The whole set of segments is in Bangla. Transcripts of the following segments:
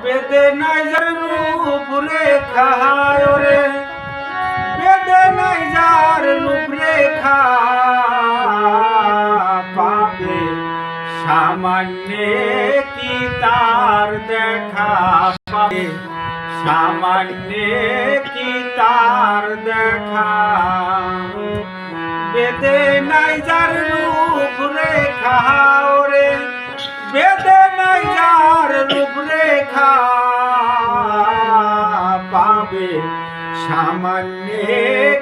বেদে নাই যার রূপ রেখা রে, বেদে নাই যার রূপ রেখা পাবে সামান্য কি তার দেখা পাবে, সামান্য কি তার দেখা। বেদে নাই যার রূপ রেখা রে, বেদে নাই যার রূপ রেখা পাবে সামান্য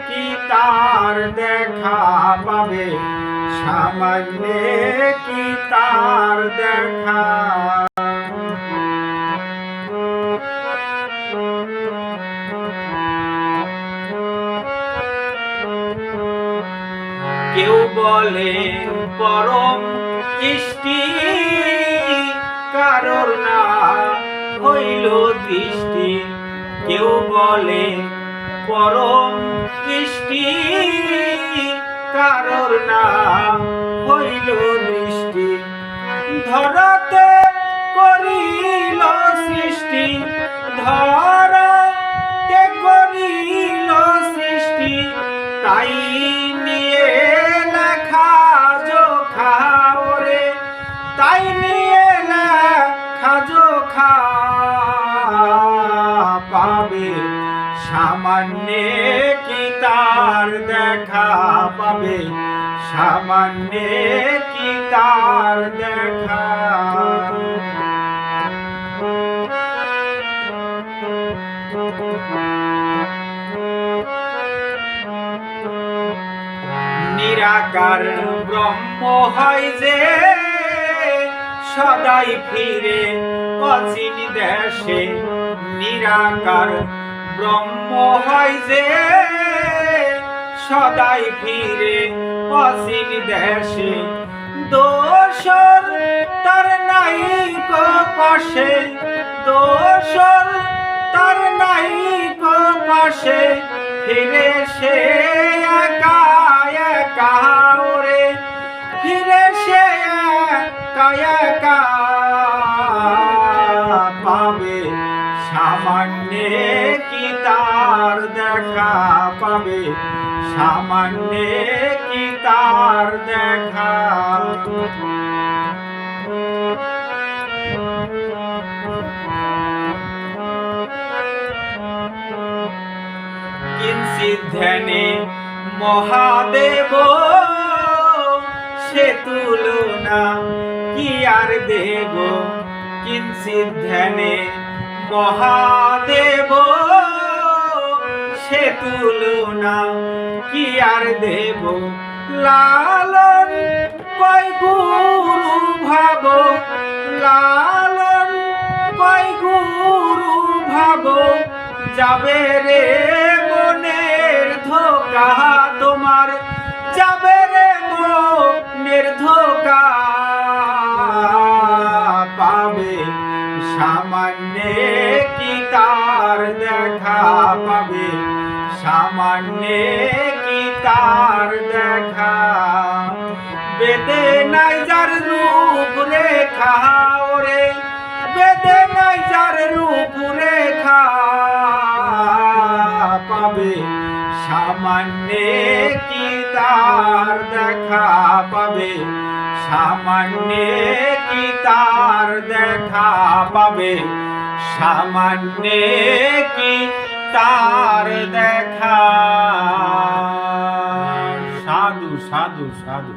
কি তার দেখা পাবে, সামান্য কি তার দেখা। কেউ বলে পরম ইষ্টি, কারোর না হইল দৃষ্টি। কেউ বলে পরম ইষ্টি, কারোর না হইল দৃষ্টি। ধরাতে করিল সৃষ্টি, ধরাতে করিল সৃষ্টি, তাই নিয়ে লেখা জোখা রে, তাই নিয়ে লেখা জোখা পাবে সামান্য কি তার দেখা পাবে, সামান্য কি তার দেখা। নিরাকার ব্রহ্ম হয় যে সদাই ফিরে অচিন দেশে, নিরাকার ব্রহ্ম হয় যে সদাই ফিরে অচিন দেশে। দোষর তার নাই কো পাশে, দোষর তার নাই কো পাশে, ফিরে সে একা একা রে, ফিরে সে একা একা পাবে সামান্য কি তার দেখা পাবে, সামান্য কি তার দেখা। কিঞ্চিৎ ধ্যানে মহাদেব সে তুলনা কি আর দেব, কিঞ্চিৎ ধ্যানে মহাদেব সে তুলনা কি আর দেব। লালন কয় গুরু ভাব, লালন কয় গুরু ভাব, যাবে রে মনের ধোকা তোমার, যাবে রে মনের ধোকা পাবে সামান্য কি তার দেখা পাবে, সামান্য কি তার দেখা। বেদে নাই যার রূপ রেখা রে, বেদে নাই যার রূপ রেখা পাবে সামান্য কি তার দেখা পাবে, সামান্য কি তার দেখা পাবে, সামান্য কি তার দেখা। সাধু সাধু সাধু।